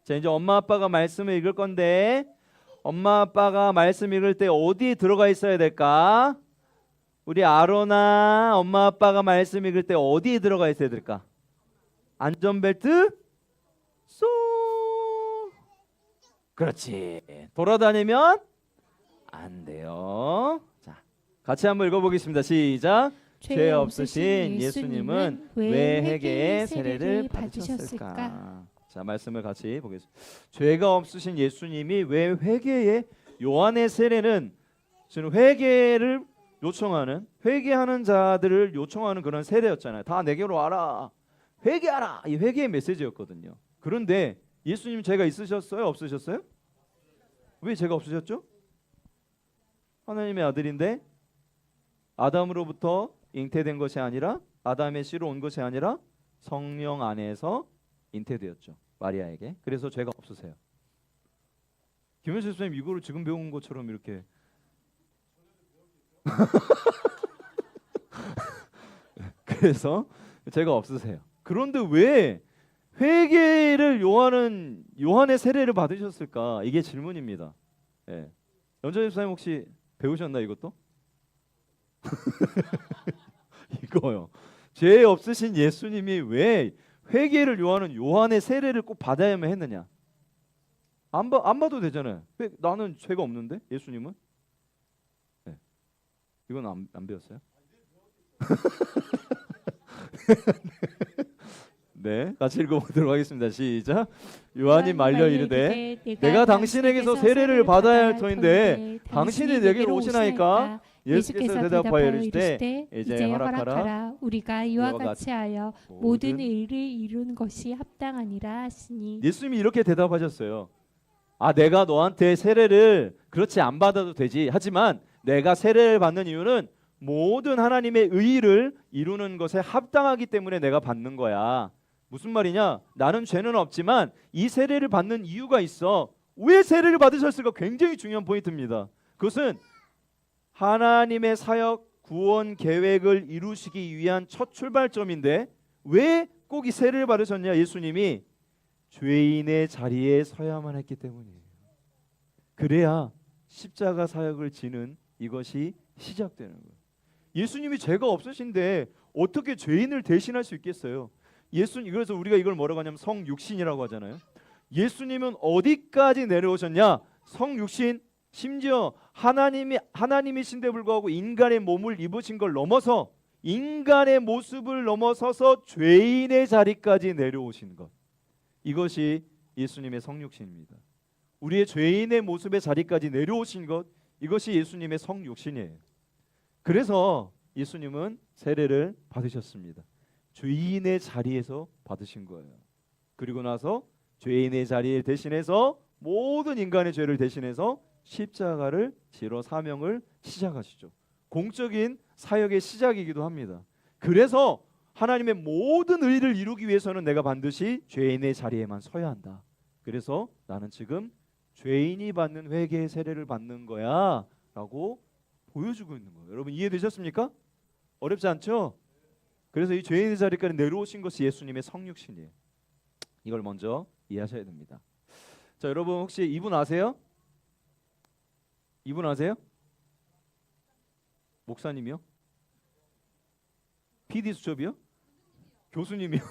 자, 이제 엄마 아빠가 말씀을 읽을 건데 엄마 아빠가 말씀 읽을 때 어디에 들어가 있어야 될까? 우리 아로나 엄마 아빠가 말씀 읽을 때 어디에 들어가 있어야 될까? 안전벨트 쏘. 그렇지. 돌아다니면 안 돼요. 자, 같이 한번 읽어보겠습니다. 시작. 죄 없으신 예수님은 왜 회개의 세례를 받으셨을까? 자, 말씀을 같이 보겠습니다. 죄가 없으신 예수님이 왜 회개의 요한의 세례는 지금 회개를 요청하는 회개하는 자들을 요청하는 그런 세례였잖아요. 다 내게로 와라. 회개하라. 이 회개의 메시지였거든요. 그런데 예수님 죄가 있으셨어요? 없으셨어요? 왜 죄가 없으셨죠? 하나님의 아들인데 아담으로부터 잉태된 것이 아니라 아담의 씨로 온 것이 아니라 성령 안에서 잉태되었죠. 마리아에게. 그래서 죄가 없으세요. 김현수 선생님 이거를 지금 배운 것처럼 이렇게 그래서 죄가 없으세요. 그런데 왜 회개를 요한의 세례를 받으셨을까? 이게 질문입니다. 예. 연전님 선생님 혹시 배우셨나 이것도? 이거요. 죄 없으신 예수님이 왜 회개를 요하는 요한의 세례를 꼭 받아야만 했느냐? 안 봐도 되잖아요. 왜 나는 죄가 없는데 예수님은? 네. 이건 안 배웠어요? 네, 같이 읽어보도록 하겠습니다. 시작. 요한이 말려 이르되 내가 당신에게서 세례를 받아야 할 터인데 당신이 내게로 오시나이까? 예수께서 대답하여 이르시되 이제 허락하라. 우리가 이와 같이 하여 모든 의를 이루는 것이 합당하니라 하시니. 예수님이 이렇게 대답하셨어요. 아, 내가 너한테 세례를 그렇지 안 받아도 되지. 하지만 내가 세례를 받는 이유는 모든 하나님의 의를 이루는 것에 합당하기 때문에 내가 받는 거야. 무슨 말이냐? 나는 죄는 없지만 이 세례를 받는 이유가 있어. 왜 세례를 받으셨을까? 굉장히 중요한 포인트입니다. 그것은 하나님의 사역 구원 계획을 이루시기 위한 첫 출발점인데 왜 꼭 이 세례를 받으셨냐? 예수님이 죄인의 자리에 서야만 했기 때문이에요. 그래야 십자가 사역을 지는 이것이 시작되는 거예요. 예수님이 죄가 없으신데 어떻게 죄인을 대신할 수 있겠어요? 예수님, 그래서 우리가 이걸 뭐라고 하냐면 성육신이라고 하잖아요. 예수님은 어디까지 내려오셨냐? 성육신, 심지어 하나님이신데 불구하고 인간의 몸을 입으신 걸 넘어서 인간의 모습을 넘어서서 죄인의 자리까지 내려오신 것. 이것이 예수님의 성육신입니다. 우리의 죄인의 모습의 자리까지 내려오신 것, 이것이 예수님의 성육신이에요. 그래서 예수님은 세례를 받으셨습니다. 죄인의 자리에서 받으신 거예요. 그리고 나서 죄인의 자리에 대신해서 모든 인간의 죄를 대신해서 십자가를 지러 사명을 시작하시죠. 공적인 사역의 시작이기도 합니다. 그래서 하나님의 모든 의를 이루기 위해서는 내가 반드시 죄인의 자리에만 서야 한다. 그래서 나는 지금 죄인이 받는 회개의 세례를 받는 거야 라고 보여주고 있는 거예요. 여러분 이해되셨습니까? 어렵지 않죠? 그래서 이 죄인의 자리까지 내려오신 것이 예수님의 성육신이에요. 이걸 먼저 이해하셔야 됩니다. 자, 여러분 혹시 이분 아세요? 이분 아세요? 목사님이요? PD 수첩이요? 교수님이요?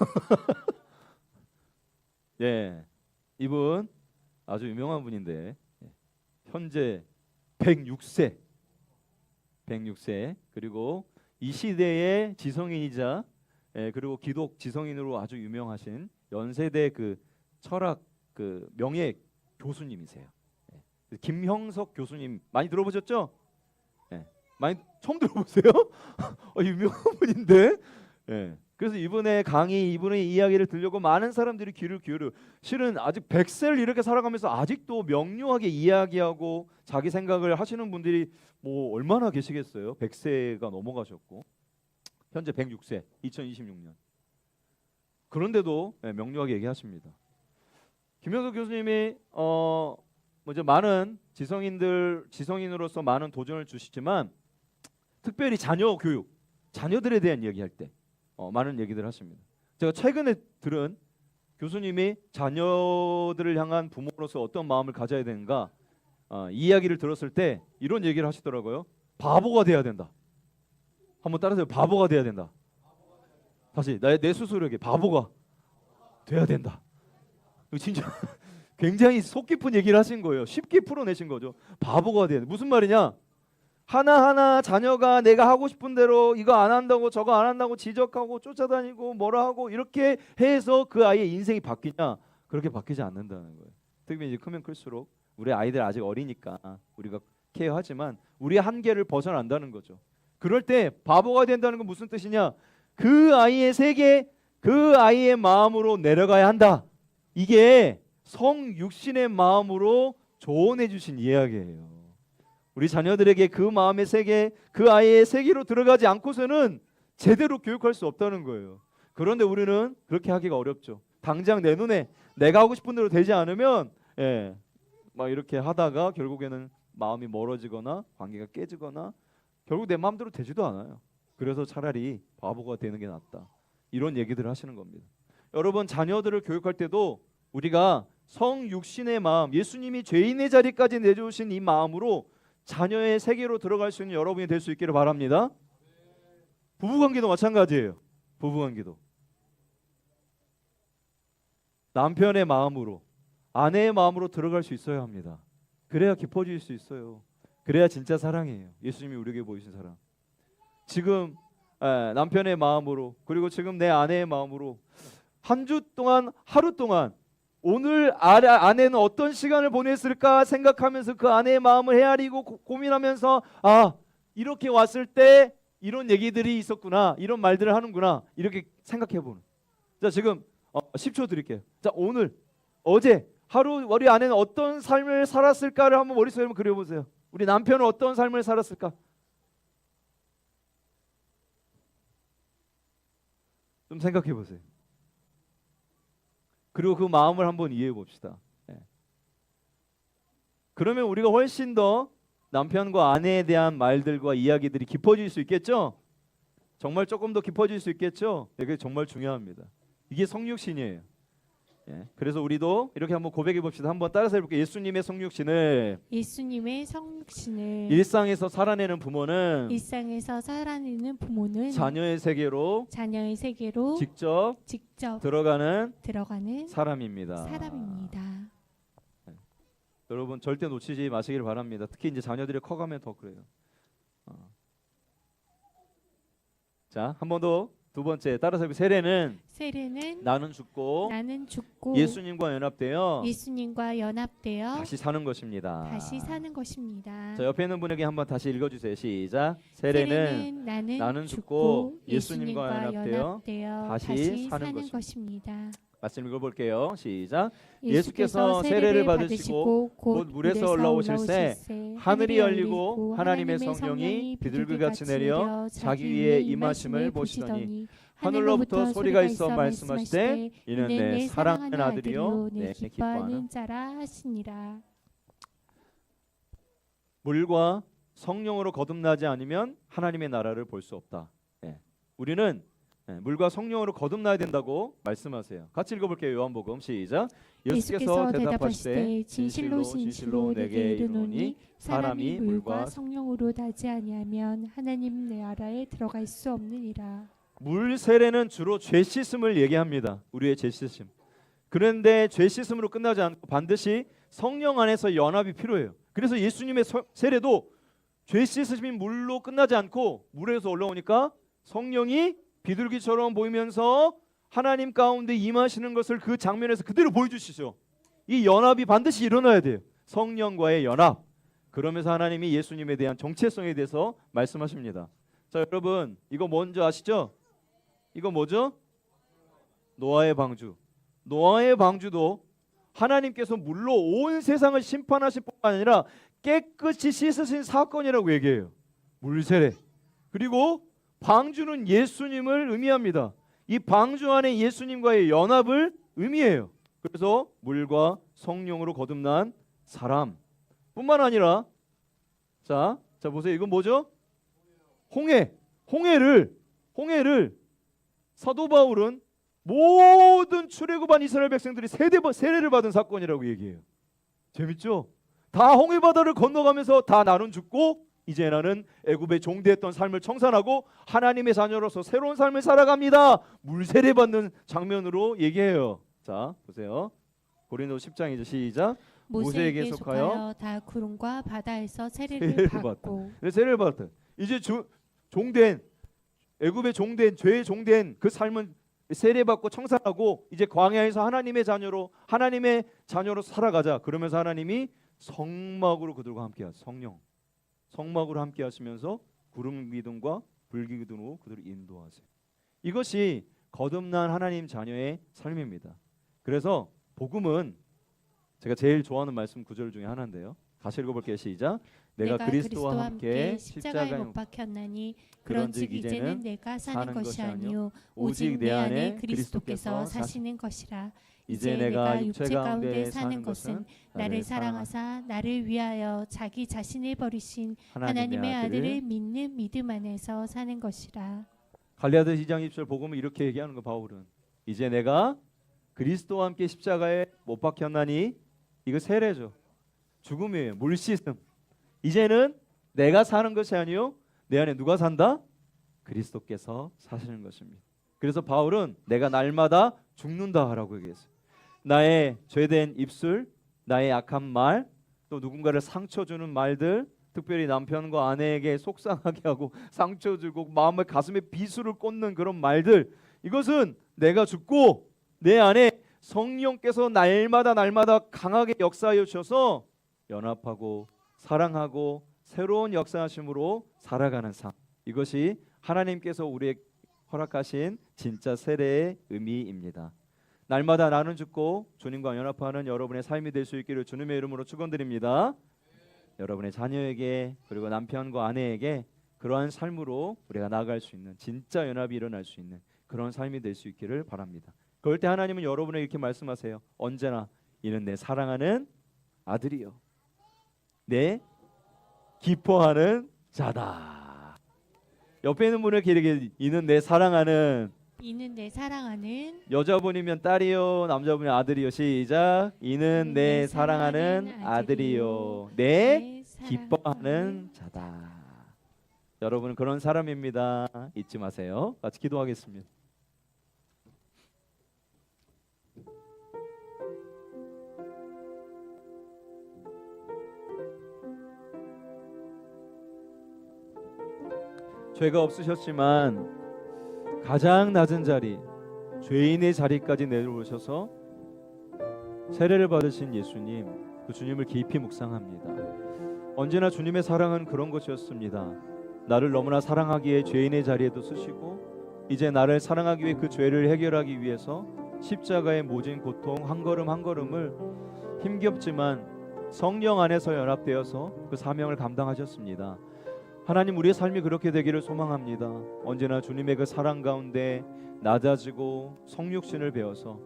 예, 이분 아주 유명한 분인데 현재 106세 그리고 이 시대의 지성인이자 그리고 기독 지성인으로 아주 유명하신 연세대 그 철학 그 명예 교수님이세요. 김형석 교수님 많이 들어보셨죠? 많이 처음 들어보세요? 유명한 분인데. 그래서 이분의 강의, 이분의 이야기를 들려고 많은 사람들이 귀를 기울여. 실은 아직 100세를 이렇게 살아가면서 아직도 명료하게 이야기하고 자기 생각을 하시는 분들이 뭐 얼마나 계시겠어요? 100세가 넘어가셨고 현재 106세 2026년. 그런데도 명료하게 얘기하십니다. 김현석 교수님이 먼저 많은 지성인으로서 많은 도전을 주시지만 특별히 자녀 교육, 자녀들에 대한 얘기할 때 많은 얘기들 하십니다. 제가 최근에 들은 교수님이 자녀들을 향한 부모로서 어떤 마음을 가져야 되는가 이야기를 들었을 때 이런 얘기를 하시더라고요. 바보가 돼야 된다. 한번 따라서요. 바보가 돼야 된다. 다시 내 스스로에게 바보가 돼야 된다. 이거 진짜 굉장히 속 깊은 얘기를 하신 거예요. 쉽게 풀어내신 거죠. 바보가 돼야 돼. 무슨 말이냐? 하나하나 자녀가 내가 하고 싶은 대로 이거 안 한다고 저거 안 한다고 지적하고 쫓아다니고 뭐라 하고 이렇게 해서 그 아이의 인생이 바뀌냐? 그렇게 바뀌지 않는다는 거예요. 특히 이제 크면 클수록 우리 아이들 아직 어리니까 우리가 케어하지만 우리의 한계를 벗어난다는 거죠. 그럴 때 바보가 된다는 건 무슨 뜻이냐? 그 아이의 세계, 그 아이의 마음으로 내려가야 한다. 이게 성육신의 마음으로 조언해 주신 이야기예요. 우리 자녀들에게 그 마음의 세계, 그 아이의 세계로 들어가지 않고서는 제대로 교육할 수 없다는 거예요. 그런데 우리는 그렇게 하기가 어렵죠. 당장 내 눈에 내가 하고 싶은 대로 되지 않으면 막 이렇게 하다가 결국에는 마음이 멀어지거나 관계가 깨지거나 결국 내 마음대로 되지도 않아요. 그래서 차라리 바보가 되는 게 낫다. 이런 얘기들을 하시는 겁니다. 여러분 자녀들을 교육할 때도 우리가 성육신의 마음, 예수님이 죄인의 자리까지 내주신 이 마음으로 자녀의 세계로 들어갈 수 있는 여러분이 될 수 있기를 바랍니다. 부부관계도 마찬가지예요. 부부관계도 남편의 마음으로 아내의 마음으로 들어갈 수 있어야 합니다. 그래야 깊어질 수 있어요. 그래야 진짜 사랑이에요. 예수님이 우리에게 보이신 사랑. 지금 남편의 마음으로 그리고 지금 내 아내의 마음으로 한 주 동안 하루 동안 오늘 아내는 어떤 시간을 보냈을까 생각하면서 그 아내의 마음을 헤아리고 고민하면서 이렇게 왔을 때 이런 얘기들이 있었구나 이런 말들을 하는구나 이렇게 생각해보는. 자 지금 10초 드릴게요. 자 오늘 어제 하루 우리 아내는 어떤 삶을 살았을까를 한번 머릿속에 한번 그려보세요. 우리 남편은 어떤 삶을 살았을까? 좀 생각해보세요. 그리고 그 마음을 한번 이해해 봅시다. 그러면 우리가 훨씬 더 남편과 아내에 대한 말들과 이야기들이 깊어질 수 있겠죠? 정말 조금 더 깊어질 수 있겠죠? 이게 정말 중요합니다. 이게 성육신이에요. 그래서 우리도 이렇게 한번 고백해 봅시다. 한번 따라서 해볼게요. 예수님의 성육신을 일상에서 살아내는 부모는 자녀의 세계로 직접 들어가는 사람입니다. 여러분 절대 놓치지 마시길 바랍니다. 특히 이제 자녀들이 커가면 더 그래요. 자, 한 번 더. 두 번째 따라서 해볼게요. 세례는 나는 죽고 예수님과 연합되어 다시 사는 것입니다. 자, 옆에 있는 분에게 한번 다시 읽어주세요. 시작. 세례는 나는 죽고 예수님과 연합되어 다시 사는 것입니다. 말씀 읽어볼게요. 시작. 예수께서 세례를 받으시고 곧 물에서 올라오실새 하늘이 열리고 하나님의 성령이 비둘기같이 내려 자기 위에 임하심을 보시더니 하늘로부터 소리가 있어 말씀하시되 이는 내 사랑하는 아들이요 내 기뻐하는 자라 하시니라. 물과 성령으로 거듭나지 않으면 하나님의 나라를 볼 수 없다. 우리는 물과 성령으로 거듭나야 된다고 말씀하세요. 같이 읽어볼게요. 요한복음 시작. 예수께서 대답하시되 진실로 진실로 내게 이르노니 사람이 물과 성령으로 나지 아니하면 하나님 나라에 들어갈 수 없느니라. 물 세례는 주로 죄 씻음을 얘기합니다. 우리의 죄 씻음. 그런데 죄 씻음으로 끝나지 않고 반드시 성령 안에서 연합이 필요해요. 그래서 예수님의 세례도 죄 씻으심인 물로 끝나지 않고 물에서 올라오니까 성령이 비둘기처럼 보이면서 하나님 가운데 임하시는 것을 그 장면에서 그대로 보여주시죠. 이 연합이 반드시 일어나야 돼요. 성령과의 연합. 그러면서 하나님이 예수님에 대한 정체성에 대해서 말씀하십니다. 자, 여러분 이거 뭔지 아시죠? 이거 뭐죠? 노아의 방주. 노아의 방주도 하나님께서 물로 온 세상을 심판하실 뿐만 아니라 깨끗이 씻으신 사건이라고 얘기해요. 물세례. 그리고 방주는 예수님을 의미합니다. 이 방주 안에 예수님과의 연합을 의미해요. 그래서 물과 성령으로 거듭난 사람 뿐만 아니라 자 보세요. 이건 뭐죠? 홍해를 사도 바울은 모든 출애굽한 이스라엘 백성들이 세례를 받은 사건이라고 얘기해요. 재밌죠? 다 홍해 바다를 건너가면서 다 나는 죽고 이제 나는 애굽의 종되었던 삶을 청산하고 하나님의 자녀로서 새로운 삶을 살아갑니다. 물세례 받는 장면으로 얘기해요. 자, 보세요. 고린도서 10장이죠. 시작. 모세에게 속하여 다 구름과 바다에서 세례를 받고 세례를 받았다. 이제 종된 애굽의 종된 죄의 종된 그 삶은 세례받고 청산하고 이제 광야에서 하나님의 자녀로 살아가자. 그러면서 하나님이 성막으로 그들과 함께하사 성막으로 함께하시면서 구름 기둥과 불기 기둥으로 그들을 인도하세요. 이것이 거듭난 하나님 자녀의 삶입니다. 그래서 복음은 제가 제일 좋아하는 말씀 구절 중에 하나인데요. 다시 읽어볼게요. 시작. 내가 그리스도와 함께 십자가에 못 박혔나니 그런즉 이제는 내가 사는 것이 아니요 오직 내 안에 그리스도께서 사시는 것이라. 이제 내가 육체 가운데 사는 것은 나를 사랑하사 나를 위하여 자기 자신을 버리신 하나님의 아들을 믿는 믿음 안에서 사는 것이라. 갈라디아 2장 20절 복음을 이렇게 얘기하는 거 바울은. 이제 내가 그리스도와 함께 십자가에 못 박혔나니 이거 세례죠. 죽음이에요. 물 씻음. 이제는 내가 사는 것이 아니요 내 안에 누가 산다? 그리스도께서 사시는 것입니다. 그래서 바울은 내가 날마다 죽는다라고 얘기했어요. 나의 죄된 입술, 나의 악한 말, 또 누군가를 상처 주는 말들, 특별히 남편과 아내에게 속상하게 하고 상처 주고 마음의 가슴에 비수를 꽂는 그런 말들, 이것은 내가 죽고 내 안에 성령께서 날마다 강하게 역사하여 주셔서 연합하고 사랑하고 새로운 역사하심으로 살아가는 삶. 이것이 하나님께서 우리에게 허락하신 진짜 세례의 의미입니다. 날마다 나는 죽고 주님과 연합하는 여러분의 삶이 될 수 있기를 주님의 이름으로 축원드립니다. 여러분의 자녀에게 그리고 남편과 아내에게 그러한 삶으로 우리가 나아갈 수 있는 진짜 연합이 일어날 수 있는 그런 삶이 될 수 있기를 바랍니다. 그럴 때 하나님은 여러분에게 이렇게 말씀하세요. 언제나 이는 내 사랑하는 아들이요 내 기뻐하는 자다. 옆에 있는 분에게 이렇게 이는 내 사랑하는 여자분이면 딸이요 남자분이 아들이요. 시작. 이는 내 사랑하는 아들이요 내 기뻐하는 자다. 여러분은 그런 사람입니다. 잊지 마세요. 같이 기도하겠습니다. 죄가 없으셨지만 가장 낮은 자리, 죄인의 자리까지 내려오셔서 세례를 받으신 예수님, 그 주님을 깊이 묵상합니다. 언제나 주님의 사랑은 그런 것이었습니다. 나를 너무나 사랑하기에 죄인의 자리에도 쓰시고 이제 나를 사랑하기 위해 그 죄를 해결하기 위해서 십자가의 모진 고통 한 걸음 한 걸음을 힘겹지만 성령 안에서 연합되어서 그 사명을 감당하셨습니다. 하나님, 우리의 삶이 그렇게 되기를 소망합니다. 언제나 주님의 그 사랑 가운데 낮아지고 성육신을 배워서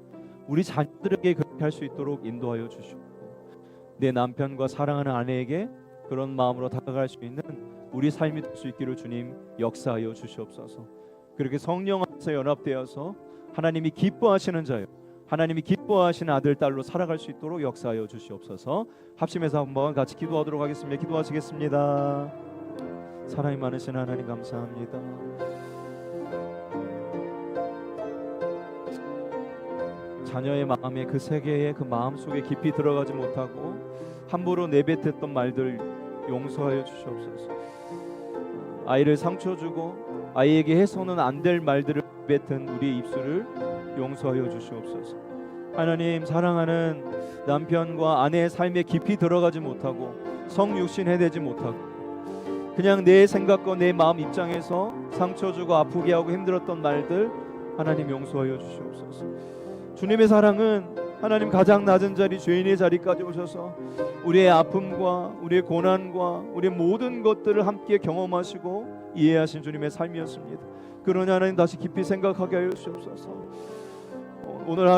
우리 자녀들에게 그렇게 할 수 있도록 인도하여 주시고 내 남편과 사랑하는 아내에게 그런 마음으로 다가갈 수 있는 우리 삶이 될 수 있기를 주님 역사하여 주시옵소서. 그렇게 성령 안에서 연합되어서 하나님이 기뻐하시는 자요 하나님이 기뻐하시는 아들 딸로 살아갈 수 있도록 역사하여 주시옵소서. 합심해서 한번 같이 기도하도록 하겠습니다. 기도하시겠습니다. 사랑이 많으신 하나님 감사합니다. 자녀의 마음에 그 세계에 그 마음 속에 깊이 들어가지 못하고 함부로 내뱉었던 말들 용서하여 주시옵소서. 아이를 상처 주고 아이에게 해서는 안 될 말들을 뱉은 우리의 입술을 용서하여 주시옵소서. 하나님, 사랑하는 남편과 아내의 삶에 깊이 들어가지 못하고 성육신해내지 못하고 그냥 내 생각과 내 마음 입장에서 상처 주고 아프게 하고 힘들었던 말들 하나님 용서하여 주시옵소서. 주님의 사랑은 하나님 가장 낮은 자리 죄인의 자리까지 오셔서 우리의 아픔과 우리의 고난과 우리의 모든 것들을 함께 경험하시고 이해하신 주님의 삶이었습니다. 그러니 하나님 다시 깊이 생각하게 하여 주시옵소서. 오늘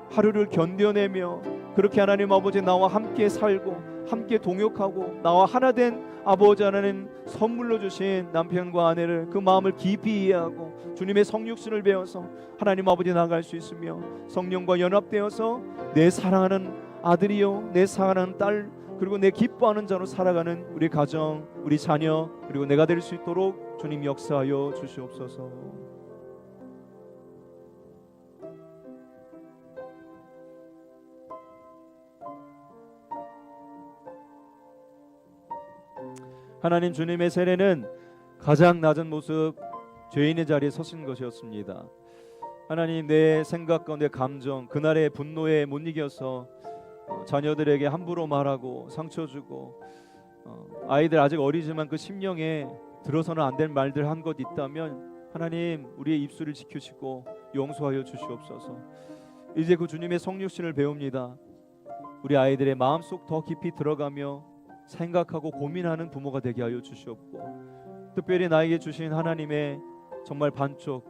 하루를 견뎌내며 그 그렇게 하나님 아버지 나와 함께 살고 함께 동역하고 나와 하나 된 아버지 하나님 선물로 주신 남편과 아내를 그 마음을 깊이 이해하고 주님의 성육신을 배워서 하나님 아버지 나아갈 수 있으며 성령과 연합되어서 내 사랑하는 아들이요 내 사랑하는 딸 그리고 내 기뻐하는 자로 살아가는 우리 가정 우리 자녀 그리고 내가 될 수 있도록 주님 역사하여 주시옵소서. 하나님 주님의 세례는 가장 낮은 모습 죄인의 자리에 서신 것이었습니다. 하나님 내 생각과 내 감정 그날의 분노에 못 이겨서 자녀들에게 함부로 말하고 상처 주고 아이들 아직 어리지만 그 심령에 들어서는 안 될 말들 한 것 있다면 하나님 우리의 입술을 지키시고 용서하여 주시옵소서. 이제 그 주님의 성육신을 배웁니다. 우리 아이들의 마음속 더 깊이 들어가며 생각하고 고민하는 부모가 되게 하여 주시옵고 특별히 나에게 주신 하나님의 정말 반쪽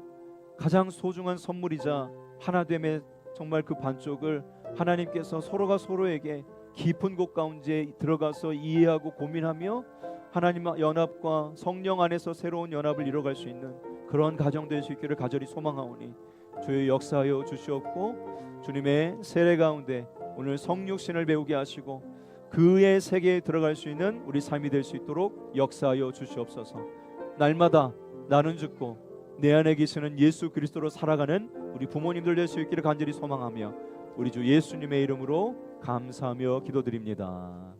가장 소중한 선물이자 하나됨의 정말 그 반쪽을 하나님께서 서로가 서로에게 깊은 곳 가운데 들어가서 이해하고 고민하며 하나님과 연합과 성령 안에서 새로운 연합을 이뤄갈 수 있는 그런 가정 될 수 있기를 간절히 소망하오니 주의 역사하여 주시옵고 주님의 세례 가운데 오늘 성육신을 배우게 하시고 그의 세계에 들어갈 수 있는 우리 삶이 될 수 있도록 역사하여 주시옵소서. 날마다 나는 죽고 내 안에 계시는 예수 그리스도로 살아가는 우리 부모님들 될 수 있기를 간절히 소망하며 우리 주 예수님의 이름으로 감사하며 기도드립니다.